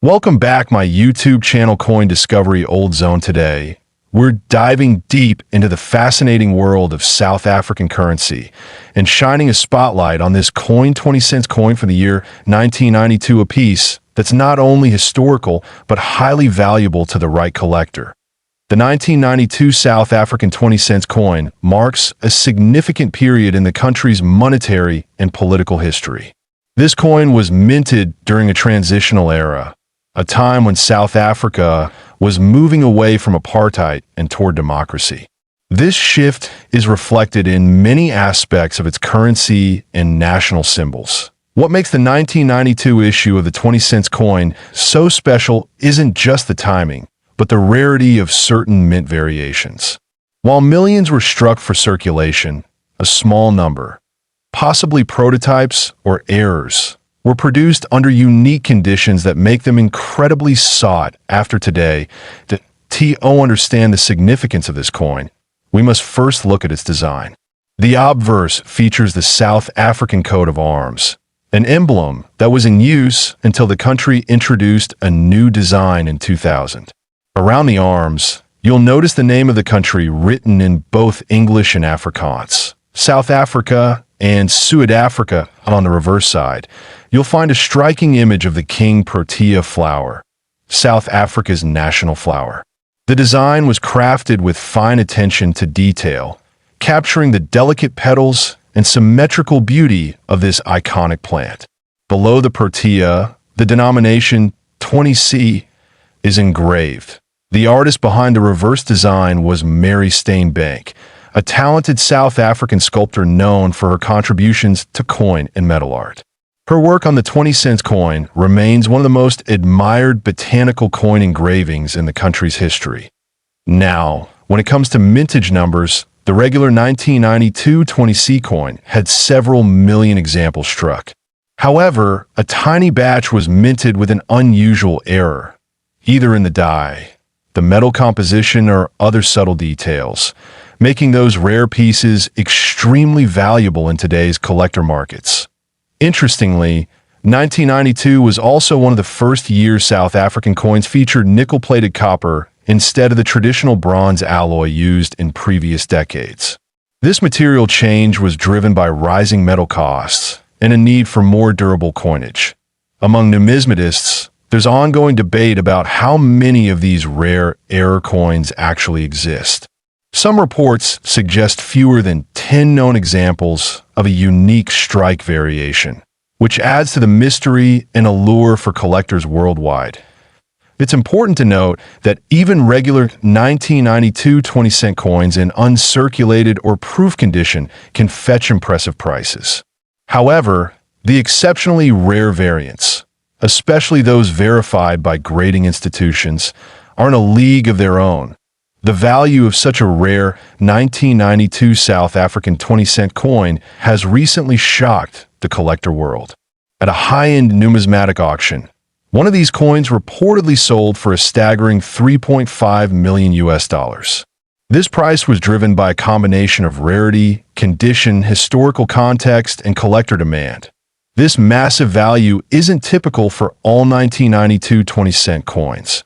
Welcome back my YouTube channel Coin Discovery Old Zone. Today, we're diving deep into the fascinating world of South African currency and shining a spotlight on this coin 20 cents coin from the year 1992 apiece that's not only historical but highly valuable to the right collector. The 1992 South African 20 cents coin marks a significant period in the country's monetary and political history. This coin was minted during a transitional era, a time when South Africa was moving away from apartheid and toward democracy. This shift is reflected in many aspects of its currency and national symbols. What makes the 1992 issue of the 20 cents coin so special isn't just the timing, but the rarity of certain mint variations. While millions were struck for circulation, a small number, possibly prototypes or errors, were produced under unique conditions that make them incredibly sought after today. To understand the significance of this coin, we must first look at its design. The obverse features the South African coat of arms, an emblem that was in use until the country introduced a new design in 2000. Around the arms, you'll notice the name of the country written in both English and Afrikaans. South Africa and Suid-Africa. On the reverse side, you'll find a striking image of the King Protea flower, South Africa's national flower. The design was crafted with fine attention to detail, capturing the delicate petals and symmetrical beauty of this iconic plant. Below the Protea, the denomination 20C is engraved. The artist behind the reverse design was Mary Steenbank, a talented South African sculptor known for her contributions to coin and metal art. Her work on the 20 cents coin remains one of the most admired botanical coin engravings in the country's history. Now, when it comes to mintage numbers, the regular 1992 20C coin had several million examples struck. However, a tiny batch was minted with an unusual error, either in the die, the metal composition, or other subtle details, making those rare pieces extremely valuable in today's collector markets. Interestingly, 1992 was also one of the first years South African coins featured nickel-plated copper instead of the traditional bronze alloy used in previous decades. This material change was driven by rising metal costs and a need for more durable coinage. Among numismatists, there's ongoing debate about how many of these rare error coins actually exist. Some reports suggest fewer than 10 known examples of a unique strike variation, which adds to the mystery and allure for collectors worldwide. It's important to note that even regular 1992 20-cent coins in uncirculated or proof condition can fetch impressive prices. However, the exceptionally rare variants, especially those verified by grading institutions, are in a league of their own. The value of such a rare 1992 South African 20-cent coin has recently shocked the collector world. At a high-end numismatic auction, one of these coins reportedly sold for a staggering $3.5 million. This price was driven by a combination of rarity, condition, historical context, and collector demand. This massive value isn't typical for all 1992 20-cent coins,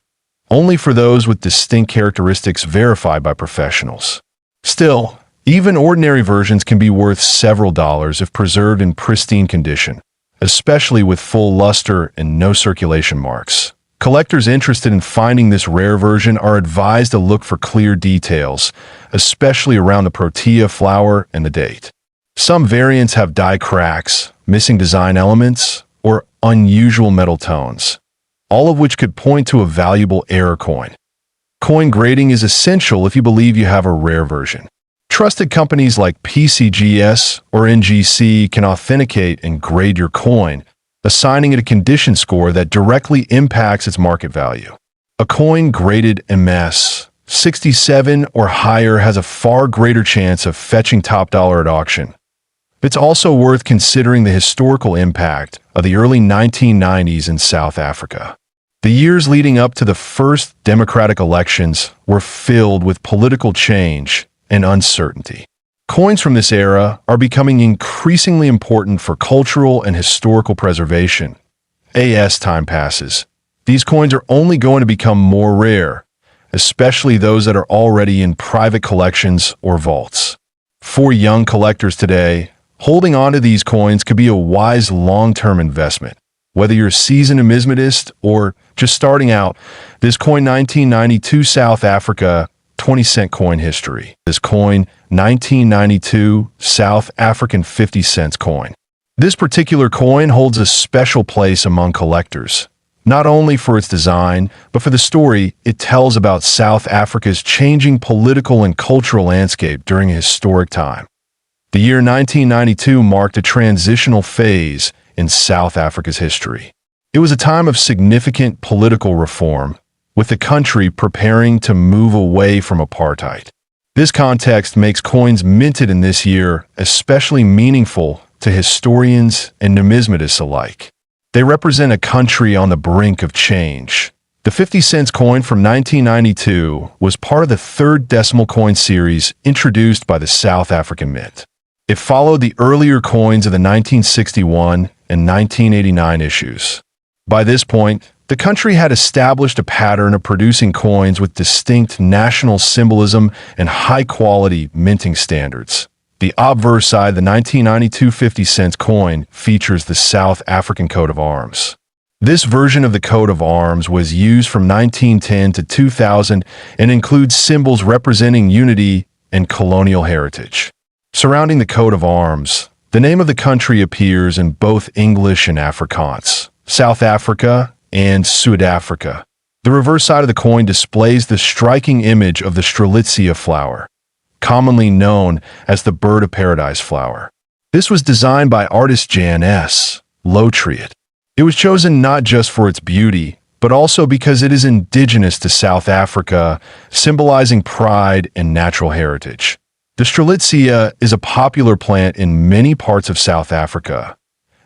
only for those with distinct characteristics verified by professionals. Still, even ordinary versions can be worth several dollars if preserved in pristine condition, especially with full luster and no circulation marks. Collectors interested in finding this rare version are advised to look for clear details, especially around the Protea flower and the date. Some variants have die cracks, missing design elements, or unusual metal tones, all of which could point to a valuable error coin. Coin grading is essential if you believe you have a rare version. Trusted companies like PCGS or NGC can authenticate and grade your coin, assigning it a condition score that directly impacts its market value. A coin graded MS 67 or higher has a far greater chance of fetching top dollar at auction. It's also worth considering the historical impact of the early 1990s in South Africa. The years leading up to the first democratic elections were filled with political change and uncertainty. Coins from this era are becoming increasingly important for cultural and historical preservation. As time passes, These coins are only going to become more rare, especially those that are already in private collections or vaults. For young collectors today, holding on to these coins could be a wise long-term investment. Whether you're a seasoned numismatist or just starting out, this coin 1992 South Africa 20-cent coin history. This coin 1992 South African 50-cent coin. This particular coin holds a special place among collectors, not only for its design, but for the story it tells about South Africa's changing political and cultural landscape during a historic time. The year 1992 marked a transitional phase in South Africa's history. It was a time of significant political reform, with the country preparing to move away from apartheid. This context makes coins minted in this year especially meaningful to historians and numismatists alike. They represent a country on the brink of change. The 50-cent coin from 1992 was part of the third decimal coin series introduced by the South African Mint. It followed the earlier coins of the 1961 and 1989 issues. By this point, the country had established a pattern of producing coins with distinct national symbolism and high-quality minting standards. The obverse side, the 1992 50-cent coin, features the South African coat of arms. This version of the coat of arms was used from 1910 to 2000 and includes symbols representing unity and colonial heritage. Surrounding the coat of arms, the name of the country appears in both English and Afrikaans, South Africa and Suid-Afrika. The reverse side of the coin displays the striking image of the Strelitzia flower, commonly known as the bird of paradise flower. This was designed by artist Jan S. Lotriet. It was chosen not just for its beauty, but also because it is indigenous to South Africa, symbolizing pride and natural heritage. The Strelitzia is a popular plant in many parts of South Africa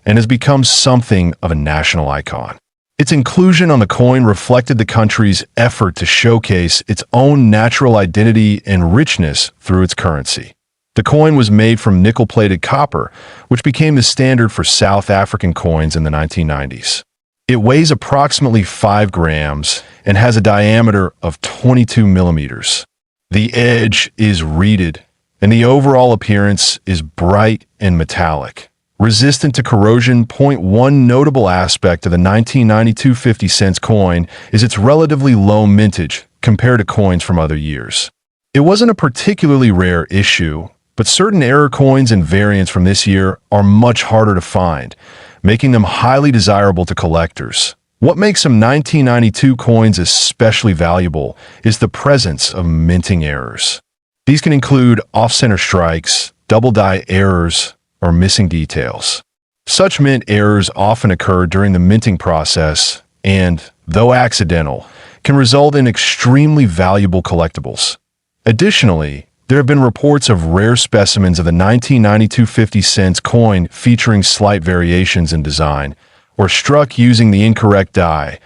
and has become something of a national icon. Its inclusion on the coin reflected the country's effort to showcase its own natural identity and richness through its currency. The coin was made from nickel-plated copper, which became the standard for South African coins in the 1990s. It weighs approximately 5 grams and has a diameter of 22 millimeters. The edge is reeded, and the overall appearance is bright and metallic, resistant to corrosion. One notable aspect of the 1992 50-cent coin is its relatively low mintage compared to coins from other years. It wasn't a particularly rare issue, but certain error coins and variants from this year are much harder to find, making them highly desirable to collectors. What makes some 1992 coins especially valuable is the presence of minting errors. These can include off-center strikes, double die errors, or missing details. Such mint errors often occur during the minting process and, though accidental, can result in extremely valuable collectibles. Additionally, there have been reports of rare specimens of the 1992 50-cent coin featuring slight variations in design or struck using the incorrect die,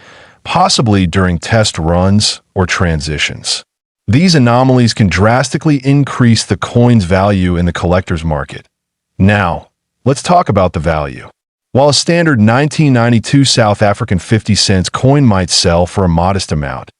possibly during test runs or transitions. These anomalies can drastically increase the coin's value in the collector's market. Now, let's talk about the value. While a standard 1992 South African 50-cent coin might sell for a modest amount,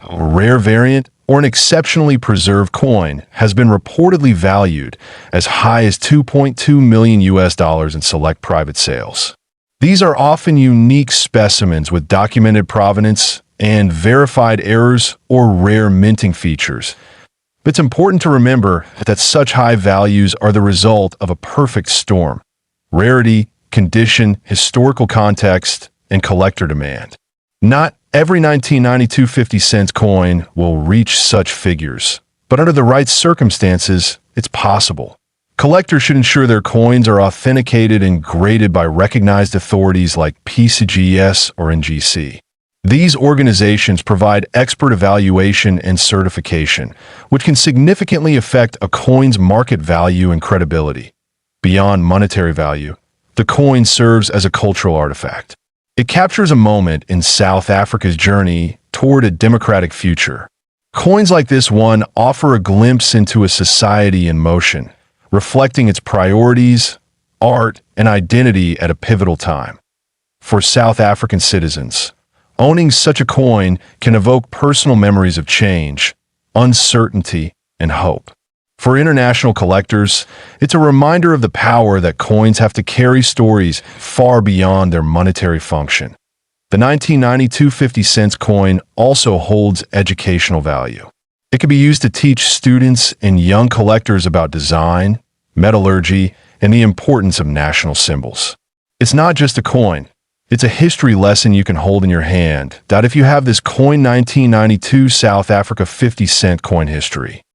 a rare variant or an exceptionally preserved coin has been reportedly valued as high as $2.2 million in select private sales. These are often unique specimens with documented provenance and verified errors or rare minting features. It's important to remember that such high values are the result of a perfect storm: rarity, condition, historical context, and collector demand. Not every 1992 50-cent coin will reach such figures, but under the right circumstances, it's possible. Collectors should ensure their coins are authenticated and graded by recognized authorities like PCGS or NGC. These organizations provide expert evaluation and certification, which can significantly affect a coin's market value and credibility. Beyond monetary value, the coin serves as a cultural artifact. It captures a moment in South Africa's journey toward a democratic future. Coins like this one offer a glimpse into a society in motion, reflecting its priorities, art, and identity at a pivotal time. For South African citizens, Owning such a coin can evoke personal memories of change, uncertainty, and hope. For international collectors, it's a reminder of the power that coins have to carry stories far beyond their monetary function. The 1992 50-cent coin also holds educational value. It can be used to teach students and young collectors about design, metallurgy, and the importance of national symbols. It's not just a coin. It's a history lesson you can hold in your hand. If you have this coin 1992 South Africa 50-cent coin history,